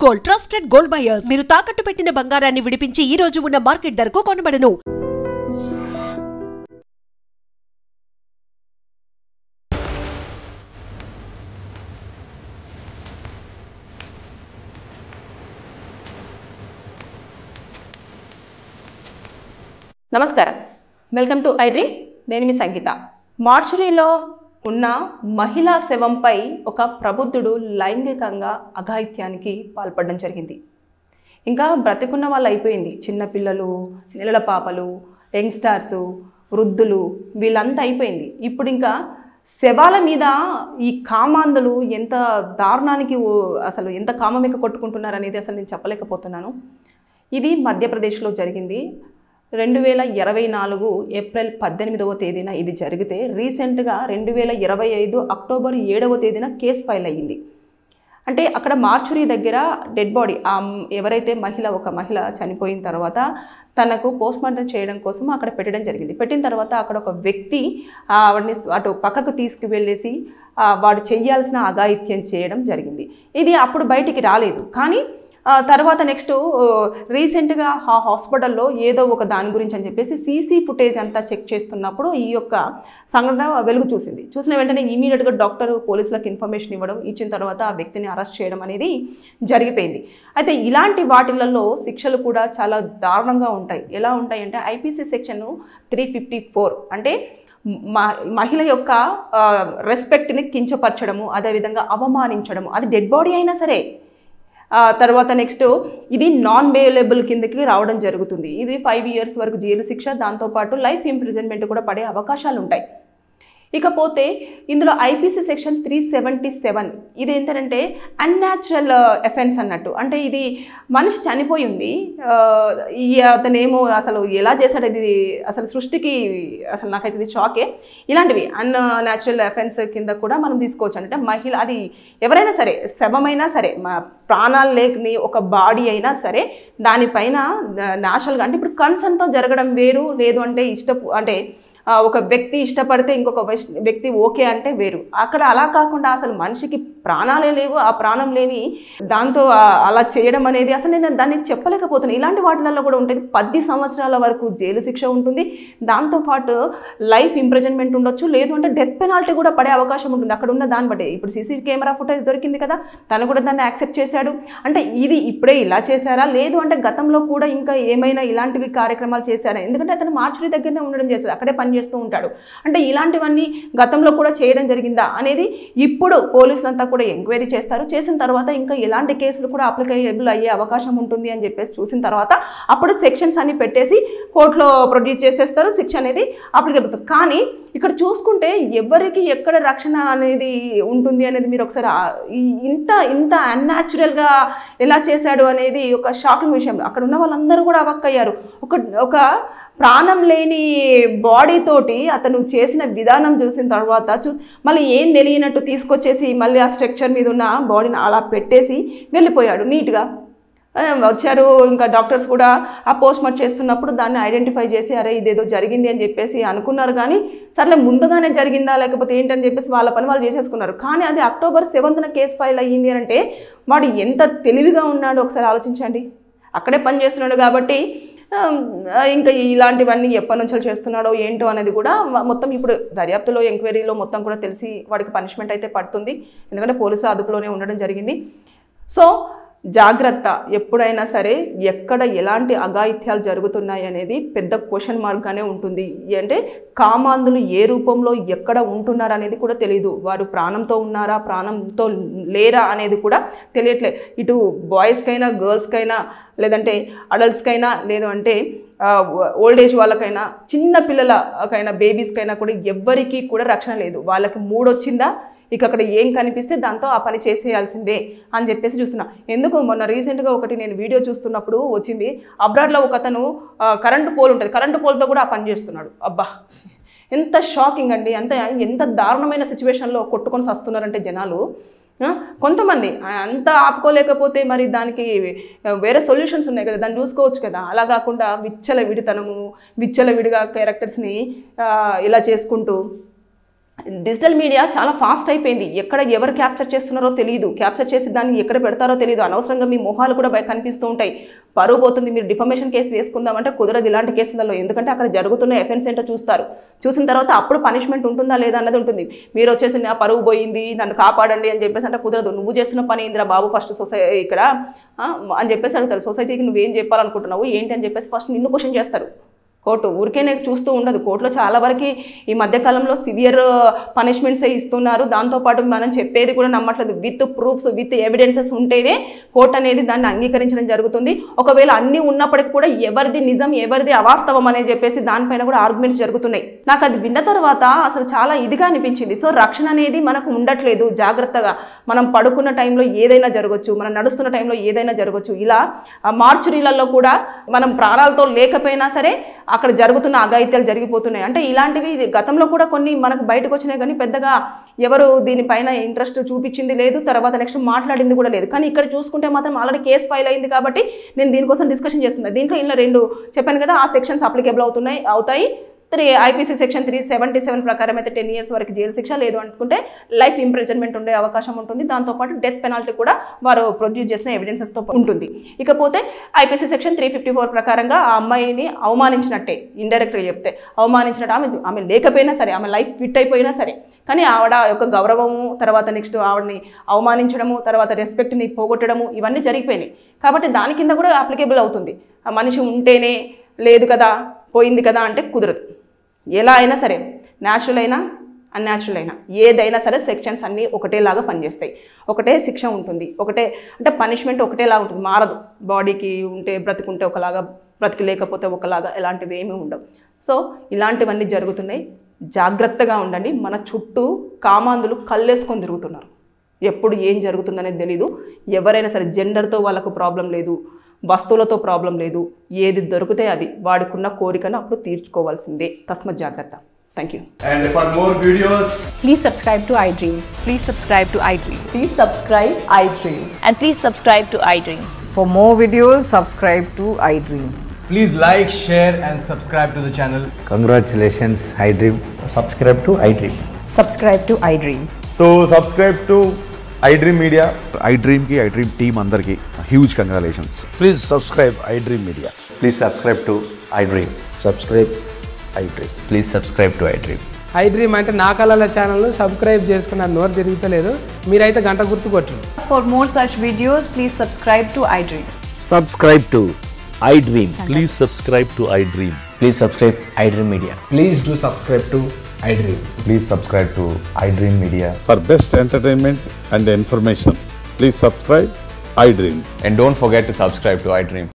Gold trusted gold buyers మీరు తాకట్టు పెట్టిన బంగారాన్ని విడిపించి ఈ రోజు ఉన్న మార్కెట్ ధరకు కొనబడను. నమస్కారం, వెల్కమ్ టు ఐ డ్రీమ్. నేను మీ సంగీత. మార్చురీలో ఉన్న మహిళా శవంపై ఒక ప్రబుద్ధుడు లైంగికంగా అఘాయిత్యానికి పాల్పడడం జరిగింది. ఇంకా బ్రతికున్న వాళ్ళు అయిపోయింది. చిన్నపిల్లలు, నెలల పాపలు, యంగ్స్టార్సు, వృద్ధులు వీళ్ళంతా అయిపోయింది. ఇప్పుడు ఇంకా శవాల మీద ఈ కామాంధులు ఎంత దారుణానికి అసలు ఎంత కామమిక కొట్టుకుంటున్నారు అనేది అసలు నేను చెప్పలేకపోతున్నాను. ఇది మధ్యప్రదేశ్లో జరిగింది. 2024 ఏప్రిల్ 18వ తేదీన ఇది జరిగితే రీసెంట్గా 2025 అక్టోబర్ 7వ తేదీన కేసు ఫైల్ అయ్యింది. అంటే అక్కడ మార్చురీ దగ్గర డెడ్ బాడీ ఎవరైతే ఒక మహిళ చనిపోయిన తర్వాత తనకు పోస్ట్మార్టం చేయడం కోసం అక్కడ పెట్టడం జరిగింది. పెట్టిన తర్వాత అక్కడ ఒక వ్యక్తి వాడిని అటు పక్కకు తీసుకువెళ్ళేసి వాడు చేయాల్సిన అఘాయిత్యం చేయడం జరిగింది. ఇది అప్పుడు బయటికి రాలేదు. కానీ తర్వాత నెక్స్ట్ రీసెంట్గా ఆ హాస్పిటల్లో ఏదో ఒక దాని గురించి అని చెప్పేసి సీసీ ఫుటేజ్ అంతా చెక్ చేస్తున్నప్పుడు ఈ యొక్క సంఘటన వెలుగు చూసింది. చూసిన వెంటనే ఇమీడియట్గా డాక్టర్ పోలీసులకు ఇన్ఫర్మేషన్ ఇచ్చిన తర్వాత ఆ వ్యక్తిని అరెస్ట్ చేయడం అనేది జరిగిపోయింది. అయితే ఇలాంటి వాటిలలో శిక్షలు కూడా చాలా దారుణంగా ఉంటాయి. ఎలా ఉంటాయి అంటే ఐపీసీ సెక్షన్ 354 అంటే మహిళ యొక్క రెస్పెక్ట్ని కించపరచడము, అదేవిధంగా అవమానించడము, అది డెడ్ బాడీ అయినా సరే. తర్వాత నెక్స్ట్ ఇది నాన్ బెయిలబుల్ కిందకి రావడం జరుగుతుంది. ఇది 5 years వరకు జైలు శిక్ష, దాంతోపాటు లైఫ్ ఇంప్రిజన్మెంట్ కూడా పడే అవకాశాలు ఉంటాయి. ఇకపోతే ఇందులో ఐపీసీ సెక్షన్ 377 ఇది ఏంటంటే అన్యాచురల్ ఎఫెన్స్ అన్నట్టు. అంటే ఇది మనిషి చనిపోయి ఉంది, అతనేమో అసలు ఎలా చేశాడు, ఇది అసలు సృష్టికి అసలు నాకైతే ఇది షాకే. ఇలాంటివి అన్యాచురల్ ఎఫెన్స్ కింద కూడా మనం తీసుకోవచ్చు. అంటే మహిళ అది ఎవరైనా సరే, శవమైనా సరే, ప్రాణాలు లేని ఒక బాడీ అయినా సరే దానిపైన న్యాచురల్గా అంటే ఇప్పుడు కన్సర్న్తో జరగడం వేరు, లేదు అంటే అంటే ఒక వ్యక్తి ఇష్టపడితే ఇంకొక వ్యక్తి ఓకే అంటే వేరు. అక్కడ అలా కాకుండా అసలు మనిషికి ప్రాణాలే లేవు, ఆ ప్రాణం లేని దాంతో అలా చేయడం అనేది అసలు నేను దాన్ని చెప్పలేకపోతున్నాను. ఇలాంటి వాటిలలో కూడా ఉంటుంది. 10 సంవత్సరాల వరకు జైలు శిక్ష ఉంటుంది, దాంతోపాటు లైఫ్ ఇంప్రిజన్మెంట్ ఉండొచ్చు, లేదు అంటే డెత్ పెనాల్టీ కూడా పడే అవకాశం ఉంటుంది అక్కడ ఉన్న దాన్ని బట్టి. ఇప్పుడు సీసీ కెమెరా ఫుటేజ్ దొరికింది కదా, తను కూడా దాన్ని యాక్సెప్ట్ చేశాడు. అంటే ఇది ఇప్పుడే ఇలా చేశారా, లేదు అంటే గతంలో కూడా ఇంకా ఏమైనా ఇలాంటివి కార్యక్రమాలు చేశారా? ఎందుకంటే అతను మార్చురీ దగ్గరనే ఉండడం చేశాడు, అక్కడే పనిచేస్తూ ఉంటాడు. అంటే ఇలాంటివన్నీ గతంలో కూడా చేయడం జరిగిందా అనేది ఇప్పుడు పోలీసులంతా కూడా ఎంక్వైరీ చేస్తారు. చేసిన తర్వాత ఇంకా ఎలాంటి కేసులు కూడా అప్లికేబుల్ అయ్యే అవకాశం ఉంటుంది అని చెప్పేసి చూసిన తర్వాత అప్పుడు సెక్షన్స్ అన్ని పెట్టేసి కోర్టులో ప్రొడ్యూస్ చేసేస్తారు, శిక్ష అనేది అప్లికేబుల్. కానీ ఇక్కడ చూసుకుంటే ఎవరికి ఎక్కడ రక్షణ అనేది ఉంటుంది అనేది మీరు ఒకసారి ఇంత అన్యాచురల్గా ఎలా చేశాడు అనేది ఒక షాకింగ్ విషయం. అక్కడ ఉన్న వాళ్ళందరూ కూడా అవక్కయ్యారు. ఒక ప్రాణం లేని బాడీ తోటి అతను చేసిన విధానం చూసిన తర్వాత మళ్ళీ ఏం తెలియనట్టు తీసుకొచ్చేసి మళ్ళీ ఆ స్ట్రక్చర్ మీద ఉన్న బాడీని అలా పెట్టేసి వెళ్ళిపోయాడు. నీట్గా వచ్చారు. ఇంకా డాక్టర్స్ కూడా ఆ పోస్ట్మార్టం చేస్తున్నప్పుడు దాన్ని ఐడెంటిఫై చేసి అరే ఇదేదో జరిగింది అని చెప్పేసి అనుకున్నారు. కానీ సర్లే ముందుగానే జరిగిందా లేకపోతే ఏంటని చెప్పేసి వాళ్ళ పని వాళ్ళు చేసేసుకున్నారు. కానీ అది అక్టోబర్ 7న కేసు ఫైల్ అయ్యింది అంటే వాడు ఎంత తెలివిగా ఉన్నాడో ఒకసారి ఆలోచించండి. అక్కడే పని చేస్తున్నాడు కాబట్టి ఇంకా ఇలాంటివన్నీ ఎప్పటి నుంచో చేస్తున్నాడో ఏంటో అనేది కూడా మొత్తం ఇప్పుడు దర్యాప్తులో ఎంక్వైరీలో మొత్తం కూడా తెలిసి వాడికి పనిష్మెంట్ అయితే పడుతుంది. ఎందుకంటే పోలీసులు అదుపులోనే ఉండడం జరిగింది. సో జాగ్రత్త, ఎప్పుడైనా సరే ఎక్కడ ఎలాంటి అఘాయిత్యాలు జరుగుతున్నాయి అనేది పెద్ద క్వశ్చన్ మార్క్గానే ఉంటుంది. అంటే కామాంధులు ఏ రూపంలో ఎక్కడ ఉంటున్నారు అనేది కూడా తెలియదు. వారు ప్రాణంతో ఉన్నారా, ప్రాణంతో లేరా అనేది కూడా తెలియట్లేదు. ఇటు బాయ్స్కైనా, గర్ల్స్కైనా, లేదంటే అడల్ట్స్కైనా, లేదు అంటే ఓల్డ్ ఏజ్ వాళ్ళకైనా, చిన్న పిల్లలకైనా, బేబీస్కైనా కూడా ఎవ్వరికీ కూడా రక్షణ లేదు. వాళ్ళకి మూడొచ్చిందా ఇక అక్కడ ఏం కనిపిస్తే దాంతో ఆ పని చేసేయాల్సిందే అని చెప్పేసి చూస్తున్నా. ఎందుకు మొన్న రీసెంట్గా ఒకటి నేను వీడియో చూస్తున్నప్పుడు వచ్చింది, అబ్రాడ్లో ఒక అతను కరెంటు పోల్ ఉంటుంది, కరెంటు పోల్తో కూడా ఆ పని చేస్తున్నాడు. అబ్బా ఎంత షాకింగ్ అండి. ఎంత దారుణమైన సిచ్యువేషన్లో కొట్టుకొని వస్తున్నారంటే జనాలు. కొంతమంది అంతా ఆపుకోలేకపోతే మరి దానికి వేరే సొల్యూషన్స్ ఉన్నాయి కదా, దాన్ని చూసుకోవచ్చు కదా. అలా కాకుండా విచ్చలవిడిగా క్యారెక్టర్స్ని ఇలా చేసుకుంటూ డిజిటల్ మీడియా చాలా ఫాస్ట్ అయిపోయింది. ఎక్కడ ఎవరు క్యాప్చర్ చేస్తున్నారో తెలియదు, క్యాప్చర్ చేసి దాన్ని ఎక్కడ పెడతారో తెలియదు. అనవసరంగా మీ మొహాలు కూడా కనిపిస్తూ ఉంటాయి, పరువు పోతుంది. మీరు డిఫమేషన్ కేసు వేసుకుందామంటే కుదరదు ఇలాంటి కేసులలో. ఎందుకంటే అక్కడ జరుగుతున్న ఎఫెన్స్ ఏంటో చూస్తారు. చూసిన తర్వాత అప్పుడు పనిష్మెంట్ ఉంటుందా లేదా అన్నది ఉంటుంది. మీరు వచ్చేసి నా పరువు పోయింది, నన్ను కాపాడండి అని చెప్పేసి అంటే కుదరదు. నువ్వు చేస్తున్న పని ఏందిరా బాబు ఫస్ట్ సొసైటీ ఇక్కడ అని చెప్పేసి అడుగుతారు. సొసైటీకి నువ్వేం చెప్పాలనుకుంటున్నావు ఏంటి అని చెప్పేసి ఫస్ట్ నిన్ను క్వశ్చన్ చేస్తారు. కోర్టు ఊరికేనే చూస్తూ ఉండదు. కోర్టులో చాలా వరకు ఈ మధ్యకాలంలో సివియర్ పనిష్మెంట్సే ఇస్తున్నారు. దాంతోపాటు మనం చెప్పేది కూడా నమ్మట్లేదు. విత్ ప్రూఫ్స్ విత్ ఎవిడెన్సెస్ ఉంటేనే కోర్టు అనేది దాన్ని అంగీకరించడం జరుగుతుంది. ఒకవేళ అన్నీ ఉన్నప్పటికీ కూడా ఎవరిది నిజం ఎవరిది అవాస్తవం అనేది చెప్పేసి దానిపైన కూడా ఆర్గ్యుమెంట్స్ జరుగుతున్నాయి. నాకు అది విన్న తర్వాత అసలు చాలా ఇదిగా అనిపించింది. సో రక్షణ అనేది మనకు ఉండట్లేదు. జాగ్రత్తగా మనం పడుకున్న టైంలో ఏదైనా జరగవచ్చు, మనం నడుస్తున్న టైంలో ఏదైనా జరగవచ్చు. ఇలా మార్చురీలలో కూడా మనం ప్రాణాలతో లేకపోయినా సరే అక్కడ జరుగుతున్న అఘాయిత్యాలు జరిగిపోతున్నాయి. అంటే ఇలాంటివి గతంలో కూడా కొన్ని మనకు బయటకు వచ్చినాయి, కానీ పెద్దగా ఎవరు దీనిపైన ఇంట్రెస్ట్ చూపించింది లేదు, తర్వాత నెక్స్ట్ మాట్లాడింది కూడా లేదు. కానీ ఇక్కడ చూసుకుంటే మాత్రం ఆల్రెడీ కేసు ఫైల్ అయింది కాబట్టి నేను దీనికోసం డిస్కషన్ చేస్తున్నాను. దీంట్లో ఇలా 2 చెప్పాను కదా, ఆ సెక్షన్స్ అప్లికేబుల్ అవుతాయి. ఐపీసీ సెక్షన్ 377 ప్రకారం అయితే 10 years వరకు జైలు శిక్ష, లేదు అనుకుంటే లైఫ్ ఇంప్రిజన్మెంట్ ఉండే అవకాశం ఉంటుంది. దాంతోపాటు డెత్ పెనాల్టీ కూడా వారు ప్రొడ్యూస్ చేసిన ఎవిడెన్సెస్తో ఉంటుంది. ఇకపోతే ఐపీసీ సెక్షన్ 354 ప్రకారంగా ఆ అమ్మాయిని అవమానించినట్టే, ఇండైరెక్ట్గా చెప్తే అవమానించినట్టు, ఆమె లేకపోయినా సరే, ఆమె లైఫ్ ఫిట్ అయిపోయినా సరే, కానీ ఆవిడ యొక్క గౌరవము, తర్వాత నెక్స్ట్ ఆవిడని అవమానించడము, తర్వాత రెస్పెక్ట్ని పోగొట్టడము ఇవన్నీ జరిగిపోయినాయి. కాబట్టి దాని కింద కూడా అప్లికేబుల్ అవుతుంది. ఆ మనిషి ఉంటేనే, లేదు కదా పోయింది కదా అంటే కుదరదు. ఎలా అయినా సరే, న్యాచురల్ అయినా అన్యాచురల్ అయినా ఏదైనా సరే సెక్షన్స్ అన్నీ ఒకటేలాగా పనిచేస్తాయి. ఒకటే శిక్ష ఉంటుంది, ఒకటే అంటే పనిష్మెంట్ ఒకటేలాగా ఉంటుంది, మారదు. బాడీకి ఉంటే బ్రతుకుంటే ఒకలాగా, బ్రతికి లేకపోతే ఒకలాగా, ఎలాంటివి ఏమీ ఉండవు. సో ఇలాంటివన్నీ జరుగుతున్నాయి. జాగ్రత్తగా ఉండండి. మన చుట్టూ కామాంధులు కళ్ళేసుకొని తిరుగుతున్నారు. ఎప్పుడు ఏం జరుగుతుందనేది తెలీదు. ఎవరైనా సరే జెండర్తో వాళ్ళకు ప్రాబ్లం లేదు, వస్తువులతో ప్రాబ్లం లేదు. ఏది దొరికితే అది వాడికున్న కోరికను అప్పుడు తీర్చుకోవాల్సిందే. తస్మత్ జాగ్రత్త. Thank you. And for more videos, Please subscribe to iDream. Please subscribe to iDream. Please subscribe iDream. And please subscribe to iDream. For more videos, subscribe to iDream. Please like, share and subscribe to the channel. Congratulations, iDream. Subscribe to iDream. Subscribe to iDream. so subscribe to iDream Media. iDream team andarki huge congratulations. Please subscribe iDream Media. Please subscribe to iDream. Subscribe iDream. Please subscribe to iDream. iDream అంటే నా కళల ఛానల్ను subscribe చేసుకున్న నోరు తిరుగుతలేదు, మీరైతే గంట గుర్తు కొట్టండి. For more such videos, please subscribe to iDream. Subscribe to iDream. Please subscribe to iDream. Please subscribe iDream Media. Please do subscribe to iDream. Please subscribe to iDream Media. For best entertainment and information, please subscribe iDream. And don't forget to subscribe to iDream.